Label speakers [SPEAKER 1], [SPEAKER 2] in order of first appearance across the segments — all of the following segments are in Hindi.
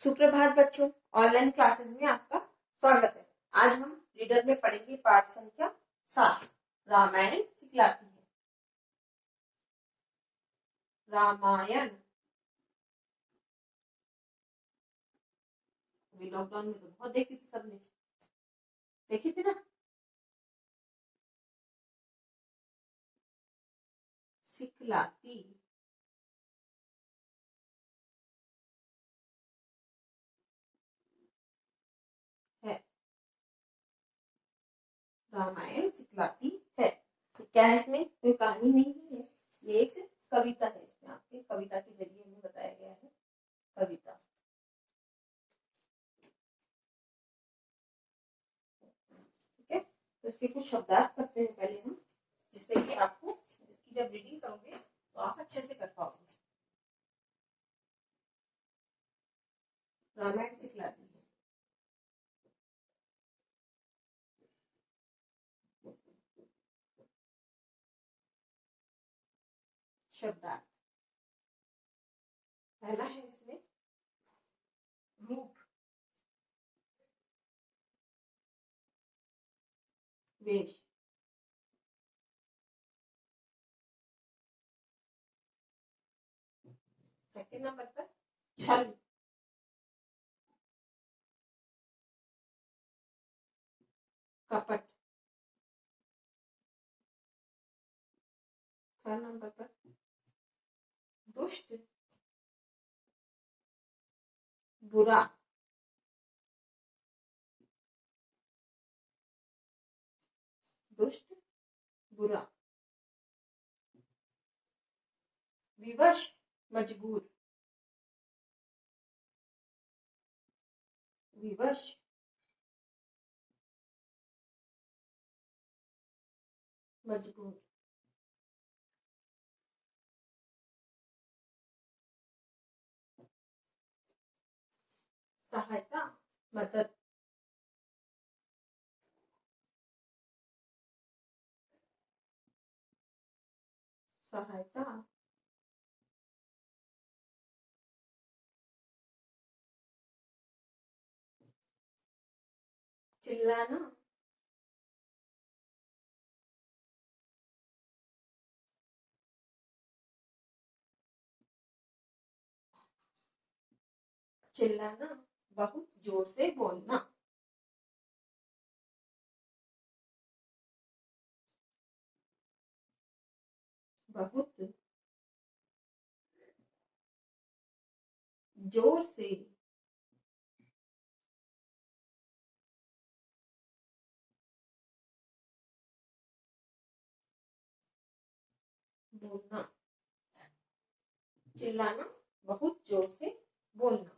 [SPEAKER 1] सुप्रभात बच्चों, ऑनलाइन क्लासेस में आपका स्वागत है। आज हम रीडर में पढ़ेंगे पाठ संख्या 7, रामायण सिखलाती है। रामायण अभी लॉकडाउन में तो बहुत देखी थी, सबने देखी थी ना। सिखलाती है, रामायण सिखलाती है। तो क्या है, इसमें कोई कहानी नहीं है, ये एक कविता है। इसमें आपके कविता के जरिए हमें बताया गया है। कविता ठीक है, तो इसके कुछ शब्दार्थ करते हैं पहले हम, जिससे कि आपको इसकी जब रीडिंग करोगे तो आप अच्छे से कर पाओगे। रामायण सिखलाती है। शब्दार्थ पहला है इसमें रूप, वेश, सेकंड नंबर पर छल, कपट, थर्ड नंबर पर दुष्ट, बुरा, दुष्ट, बुरा, विवश, मजबूर, विवश, मजबूर, सहायता, मदद, सहायता, चिल्लाना, चिल्लाना, बहुत जोर से बोलना, बहुत जोर से बोलना, चिल्लाना, बहुत जोर से बोलना।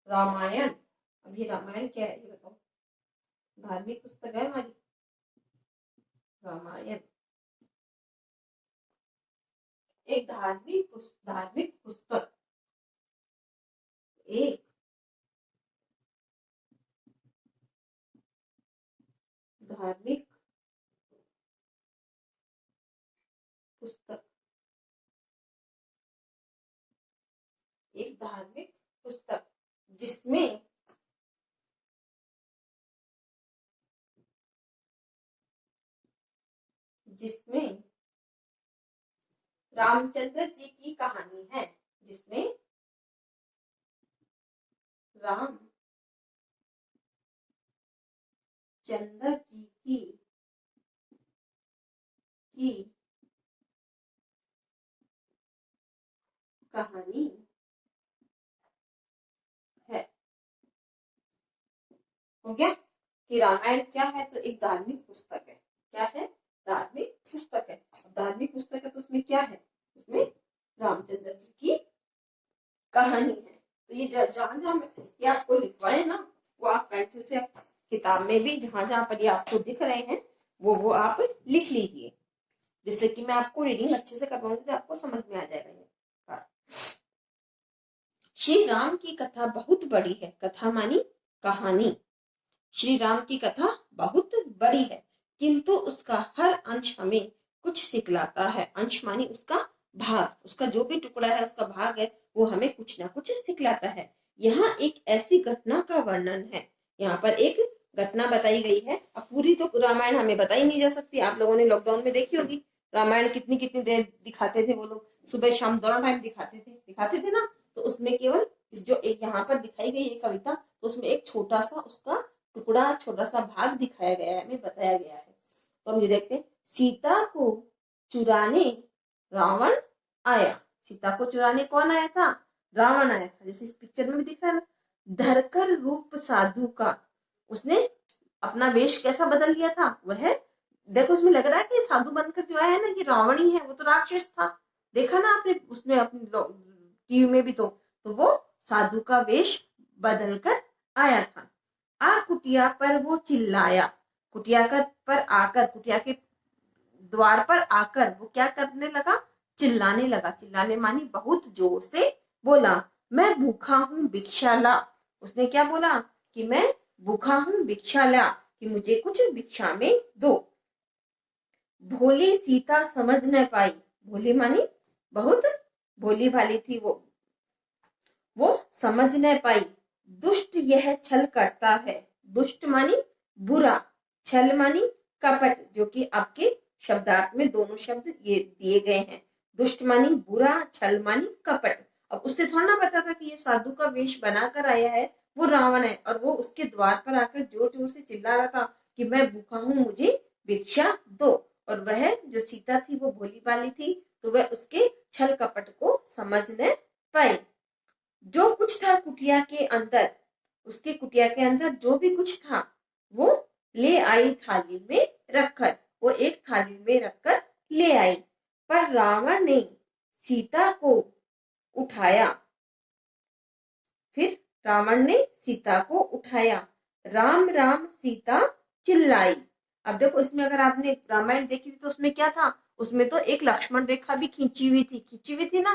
[SPEAKER 1] रामायण, अभी रामायण क्या है ये बताओ। धार्मिक पुस्तक है हमारी रामायण, एक धार्मिक पुस्तक, एक धार्मिक पुस्तक, एक धार्मिक पुस्तक जिसमें रामचंद्र जी की कहानी है, जिसमें रामचंद्र जी की कहानी है। हो गया कि रामायण क्या है, तो एक धार्मिक पुस्तक है। क्या है? धार्मिक पुस्तक है। धार्मिक पुस्तक है तो उसमें क्या है? उसमें रामचंद्र जी की कहानी है। तो ये जहां जहां ये आपको लिखवाए ना, वो आप पेंसिल से किताब में भी जहां जहां पर ये आपको दिख रहे हैं वो आप लिख लीजिए, जिससे कि मैं आपको रीडिंग अच्छे से करवाऊंगी तो आपको समझ में आ जाएगा। श्री राम की कथा बहुत बड़ी है। कथा मानी कहानी। श्री राम की कथा बहुत बड़ी है, किंतु उसका हर अंश हमें कुछ सिखलाता है। अंश मानी उसका भाग, उसका जो भी टुकड़ा है, उसका भाग है, वो हमें कुछ ना कुछ सिखलाता है। यहाँ एक ऐसी घटना का वर्णन है। यहाँ पर एक घटना बताई गई है। अब पूरी तो रामायण हमें बताई नहीं जा सकती। आप लोगों ने लॉकडाउन में देखी होगी रामायण, कितनी कितनी देर दिखाते थे वो लोग, सुबह शाम दोनों टाइम दिखाते थे ना। तो उसमें केवल जो एक यहाँ पर दिखाई गई है कविता, तो उसमें एक छोटा सा उसका टुकड़ा, छोटा सा भाग दिखाया गया है, हमें बताया गया है। तो हम ये देखते हैं, सीता को चुराने रावण आया। सीता को चुराने कौन आया था? रावण आया था। जैसे इस पिक्चर में भी दिख रहा है ना, धरकर रूप साधु का। उसने अपना वेश कैसा बदल लिया था? वह देखो, उसमें लग रहा है कि साधु बनकर जो आया है ना, ये रावण ही है। वो तो राक्षस था, देखा ना आपने उसमें अपनी टीवी में भी। तो वो साधु का वेश बदल कर आया था। आ कुटिया पर वो चिल्लाया। कुटिया पर आकर, कुटिया के द्वार पर आकर वो क्या करने लगा? चिल्लाने लगा। चिल्लाने मानी बहुत जोर से बोला, मैं भूखा हूं, भिक्षा ला। उसने क्या बोला? कि मैं भूखा हूं, भिक्षा ला, कि मुझे कुछ भिक्षा में दो। भोली सीता समझ न पाई। भोली मानी बहुत भोली भाली थी वो समझ न पाई। दुष्ट यह छल करता है। दुष्ट मानी बुरा, छल मानी कपट, जो कि आपके शब्दार्थ में दोनों शब्द ये दिए गए हैं। दुष्ट मानी बुरा, छल मानी कपट। अब उससे थोड़ा ना पता था कि ये साधु का वेश बनाकर आया है, वो रावण है। और वो उसके द्वार पर आकर जोर जोर से चिल्ला रहा था कि मैं भूखा हूं, मुझे भिक्षा दो। और वह जो सीता थी वो भोली भाली थी, तो वह उसके छल कपट को समझ न पाई। जो कुछ था कुटिया के अंदर, उसके कुटिया के अंदर जो भी कुछ था वो ले आई थाली में रखकर। वो एक थाली में रखकर ले आई। पर रावण ने सीता को उठाया। फिर रावण ने सीता को उठाया। राम राम सीता चिल्लाई। अब देखो, इसमें अगर आपने रामायण देखी थी तो उसमें क्या था? उसमें तो एक लक्ष्मण रेखा भी खींची हुई थी ना।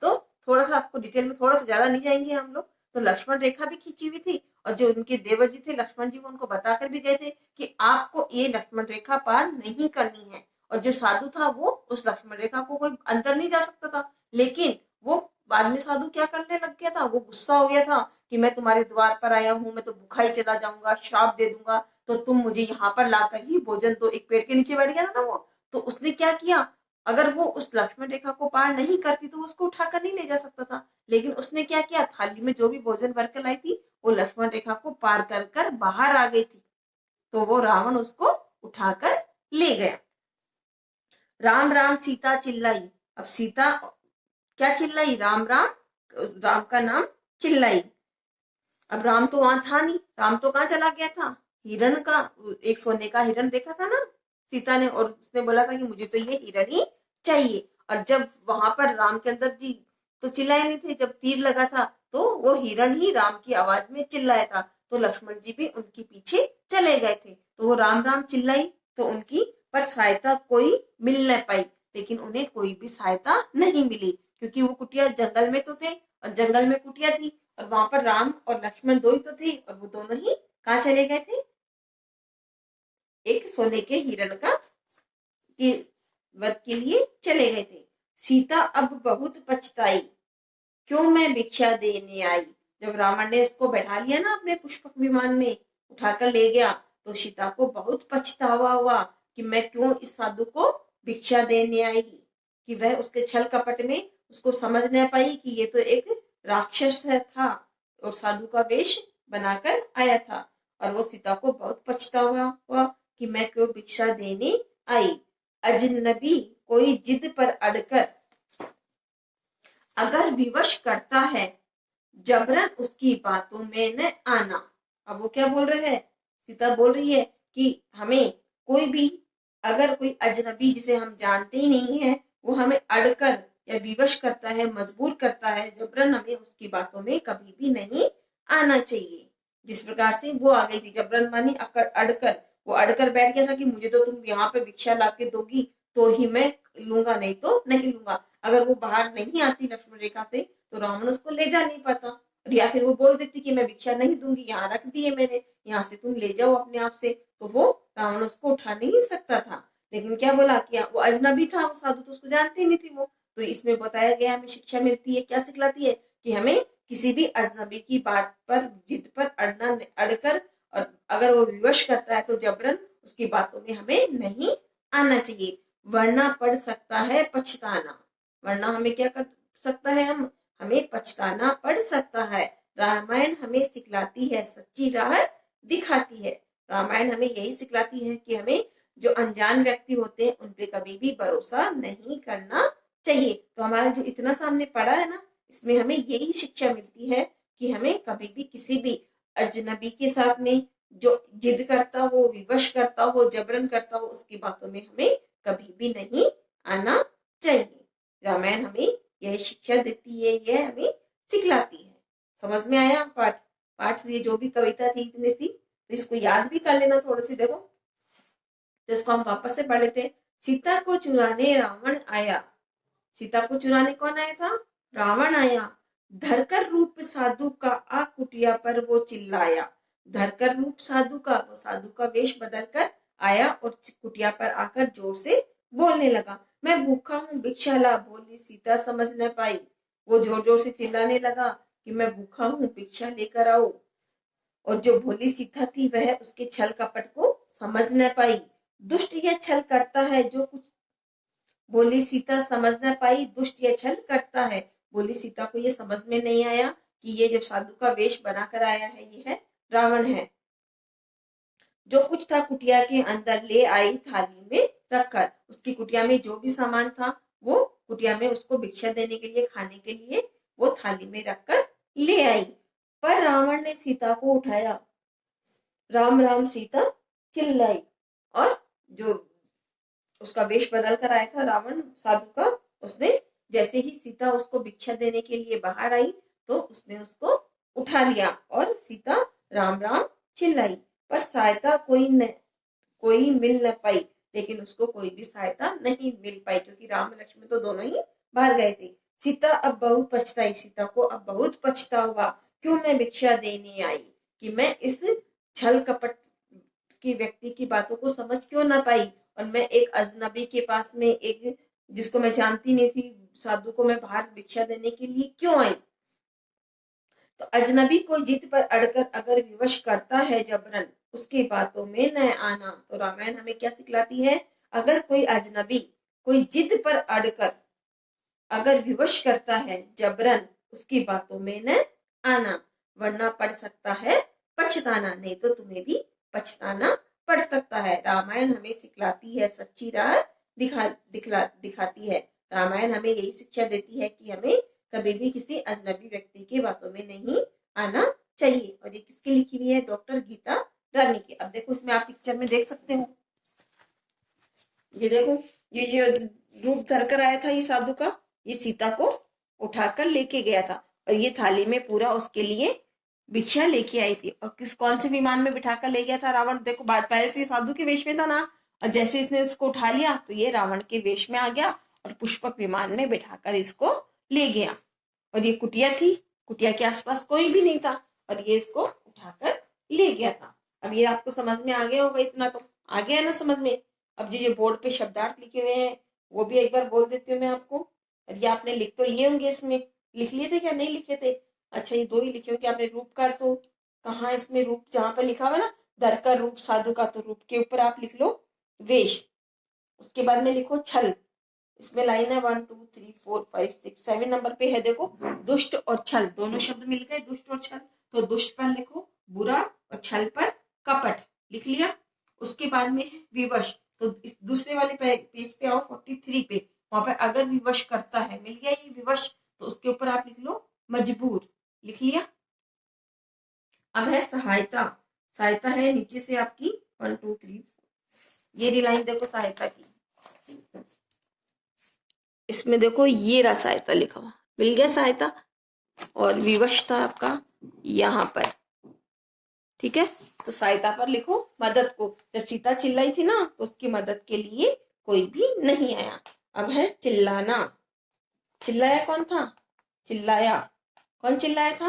[SPEAKER 1] तो थोड़ा सा आपको डिटेल में, थोड़ा सा ज्यादा नहीं जाएंगे हम लोग, तो लक्ष्मण रेखा भी खींची हुई थी। और जो उनके देवर जी थे लक्ष्मण जी, वो उनको बताकर भी गए थे कि आपको ये लक्ष्मण रेखा पार नहीं करनी है। और जो साधु था वो उस लक्ष्मण रेखा को कोई अंदर नहीं जा सकता था। लेकिन वो बाद में साधु क्या करने लग गया था? वो गुस्सा हो गया था कि मैं तुम्हारे द्वार पर आया हूं, मैं तो भूखा ही चला जाऊंगा, श्राप दे दूंगा, तो तुम मुझे यहाँ पर लाकर ही भोजन दो। एक पेड़ के नीचे बैठ गया था ना वो। तो उसने क्या किया? अगर वो उस लक्ष्मण रेखा को पार नहीं करती तो उसको उठाकर नहीं ले जा सकता था। लेकिन उसने क्या किया? थाली में जो भी भोजन भर कर लाई थी वो लक्ष्मण रेखा को पार कर बाहर आ गई थी। तो वो रावण उसको उठाकर ले गया। राम राम सीता चिल्लाई। अब सीता क्या चिल्लाई? राम राम, राम का नाम चिल्लाई। अब राम तो वहां था नहीं, राम तो कहाँ चला गया था? हिरण का, एक सोने का हिरण देखा था ना सीता ने, और उसने बोला था कि मुझे तो ये हिरण ही चाहिए। और जब वहां पर रामचंद्र जी तो चिल्लाए नहीं थे, जब तीर लगा था तो वो हिरण ही राम की आवाज में चिल्लाया था। तो लक्ष्मण जी भी उनके पीछे चले गए थे। तो वो राम राम चिल्लाई तो उनकी पर सहायता कोई मिल न पाई। लेकिन उन्हें कोई भी सहायता नहीं मिली, क्योंकि वो कुटिया जंगल में तो थे और जंगल में कुटिया थी। और वहां पर राम और लक्ष्मण दो ही तो थे, और वो दोनों ही कहाँ चले गए थे? एक सोने के हिरण का के वध के लिए चले गए थे। सीता अब बहुत पछताई, क्यों मैं भिक्षा देने आई। जब रावण ने उसको बैठा लिया ना अपने पुष्पक विमान में, उठाकर ले गया, तो सीता को बहुत पछतावा हुआ कि मैं क्यों इस साधु को भिक्षा देने आई। कि वह उसके छल कपट में उसको समझ न पाई कि ये तो एक राक्षस था और साधु का वेश बनाकर आया था। और वो सीता को बहुत पछतावा हुआ कि मैं क्यों भिक्षा देने आई। अजनबी कोई जिद पर अड़कर अगर विवश करता है, जबरन उसकी बातों में न आना। अब वो क्या बोल रहे हैं? सीता बोल रही है कि हमें कोई भी, अगर कोई अजनबी जिसे हम जानते ही नहीं है, वो हमें अड़कर या विवश करता है, मजबूर करता है, जबरन हमें उसकी बातों में कभी भी नहीं आना चाहिए। जिस प्रकार से वो आ गई थी, जबरन मानी अड़कर, वो अड़कर बैठ गया था कि मुझे तो तुम यहाँ पे भिक्षा लाके दोगी तो ही मैं लूंगा, नहीं तो नहीं लूंगा। अगर वो बाहर नहीं आती लक्ष्मण रेखा से तो रावण उसको ले जा नहीं पाता। या फिर वो बोल देती कि मैं भिक्षा नहीं दूंगी, यहाँ रख दी है मैंने, यहाँ से तुम ले जाओ अपने आप से, तो वो रावण उसको उठा नहीं सकता था। लेकिन क्या बोला कि वो अजनबी था, वो साधु तो उसको जानती नहीं थी वो। तो इसमें बताया गया, हमें शिक्षा मिलती है, क्या सिखलाती है कि हमें किसी भी अजनबी की बात पर जिद पर अड़कर और अगर वो विवश करता है तो जबरन उसकी बातों में हमें नहीं आना चाहिए, वरना पड़ सकता है पछताना। वरना हमें क्या कर सकता है, हमें पछताना पड़ सकता है। रामायण हमें सिखलाती है, सच्ची राह दिखाती है। रामायण हमें यही सिखलाती है कि हमें जो अनजान व्यक्ति होते हैं उन पे कभी भी भरोसा नहीं करना चाहिए। तो हमारा जो इतना सामने पढ़ा है ना, इसमें हमें यही शिक्षा मिलती है कि हमें कभी भी किसी भी अजनबी के साथ में जो जिद करता हो, विवश करता हो, जबरन करता हो, उसकी बातों में हमें कभी भी नहीं आना चाहिए। रामायण हमें यह शिक्षा देती है, यह हमें सिखलाती है। समझ में आया पाठ? पाठ ये जो भी कविता थी इतनी सी, तो इसको याद भी कर लेना थोड़ी सी। देखो तो इसको हम वापस से पढ़ लेते हैं। सीता को चुराने रावण आया। सीता को चुराने कौन आया था? रावण आया। धरकर रूप साधु का आ कुटिया पर वो चिल्लाया। धरकर रूप साधु का, वो साधु का वेश बदल कर आया और कुटिया पर आकर जोर से बोलने लगा। मैं भूखा हूँ, भिक्षा ला। बोली सीता समझ न पाई। वो जोर जोर से चिल्लाने लगा कि मैं भूखा हूँ, भिक्षा लेकर आओ। और जो भोली सीता थी वह उसके छल कपट को समझ न पाई। दुष्ट यह छल करता है जो कुछ, बोली सीता समझ न पाई, दुष्ट यह छल करता है। बोली सीता को ये समझ में नहीं आया कि ये जो साधु का वेश बनाकर आया है ये है रावण है। जो कुछ था कुटिया के अंदर ले आई थाली में रखकर। उसकी कुटिया में जो भी सामान था वो कुटिया में उसको भिक्षा देने के लिए, खाने के लिए वो थाली में रखकर ले आई। पर रावण ने सीता को उठाया। राम राम सीता चिल्लाई। और जो उसका वेश बदल कर आया था रावण साधु का, उसने जैसे ही सीता उसको भिक्षा देने के लिए बाहर आई तो उसने उसको उठा लिया और सीता राम राम चिल्लाई। पर सहायता कोई मिल न पाई। लेकिन उसको कोई भी सहायता नहीं मिल पाई क्योंकि राम लक्ष्मण तो दोनों ही बाहर गए थे। सीता अब बहुत पछताई। सीता को अब बहुत पछतावा, क्यों मैं भिक्षा देने आई, कि मैं इस छल कपट की व्यक्ति की बातों को समझ क्यों ना पाई और मैं एक अजनबी के पास में, एक जिसको मैं जानती नहीं थी, साधु को मैं बाहर भिक्षा देने के लिए क्यों आई। तो अजनबी को जिद पर अड़कर अगर विवश करता है जबरन, उसकी बातों में न आना। तो रामायण हमें क्या सिखलाती है? अगर कोई अजनबी कोई जिद पर अड़कर अगर विवश करता है जबरन, उसकी बातों में न आना, वरना पड़ सकता है पछताना। नहीं तो तुम्हें भी पछताना पड़ सकता है। रामायण हमें सिखलाती है, सच्ची राह दिखाती है। रामायण हमें यही शिक्षा देती है कि हमें कभी भी किसी अजनबी व्यक्ति की बातों में नहीं आना चाहिए। और ये किसकी लिखी हुई है? डॉक्टर गीता रानी की। अब देखो इसमें आप पिक्चर में देख सकते हो, ये देखो ये जो रूप धरकर आया था ये साधु का, ये सीता को उठाकर लेके गया था और ये थाली में पूरा उसके लिए भिक्षा लेके आई थी। और कौन से विमान में बिठाकर ले गया था रावण? देखो बात, पहले तो ये साधु के वेश में था ना, और जैसे इसने इसको उठा लिया तो ये रावण के वेश में आ गया और पुष्पक विमान में बिठाकर इसको ले गया। और ये कुटिया थी, कुटिया के आसपास कोई भी नहीं था और ये इसको उठाकर ले गया था। अब ये आपको समझ में आ गया होगा, इतना तो आ गया ना समझ में। अब ये बोर्ड पे शब्दार्थ लिखे हुए हैं वो भी एक बार बोल देती हूँ मैं आपको। और ये आपने लिख तो लिए होंगे, इसमें लिख लिए थे क्या नहीं लिखे थे? अच्छा ये दो ही लिखे होंगे आपने। रूप का तो कहाँ, इसमें रूप जहाँ पर लिखा हुआ ना धरकर रूप साधु का, तो रूप के ऊपर आप लिख लो वेश, उसके बाद में लिखो छल। इसमें लाइन है 1 2 3 4 5 6 7 नंबर पे है, देखो दुष्ट और छल दोनों शब्द मिल गए, दुष्ट और छल। तो दुष्ट पर लिखो बुरा और छल पर कपट, लिख लिया। उसके बाद में है विवश, तो इस दूसरे वाले पेज पे आओ 43 पे, वहां पर अगर विवश करता है, मिल गया ये विवश, तो उसके ऊपर आप लिख लो मजबूर, लिख लिया। अब है सहायता। सहायता है नीचे से आपकी 1 2 3 4, ये लाइन देखो सहायता की, इसमें देखो ये रहा सहायता लिखा हुआ, मिल गया सहायता। और विवश था आपका यहाँ पर, ठीक है। तो सहायता पर लिखो मदद को। जब सीता चिल्लाई थी ना तो उसकी मदद के लिए कोई भी नहीं आया। अब है चिल्लाना। चिल्लाया कौन था? चिल्लाया कौन? चिल्लाया था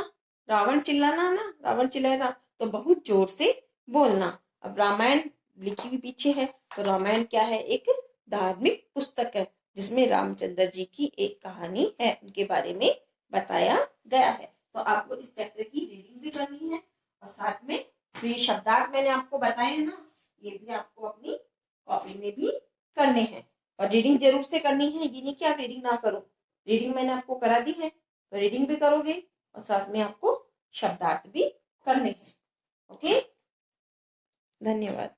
[SPEAKER 1] रावण। चिल्लाना ना, रावण चिल्लाया था तो बहुत जोर से बोलना। अब रामायण लिखी हुई पीछे है, तो रामायण क्या है? एक धार्मिक पुस्तक है जिसमें रामचंद्र जी की एक कहानी है, उनके बारे में बताया गया है। तो आप ये शब्दार्थ मैंने आपको बताए हैं ना, ये भी आपको अपनी कॉपी में भी करने हैं। और रीडिंग जरूर से करनी है, ये नहीं कि आप रीडिंग ना करो। रीडिंग मैंने आपको करा दी है, तो रीडिंग भी करोगे और साथ में आपको शब्दार्थ भी करने हैं। ओके, धन्यवाद।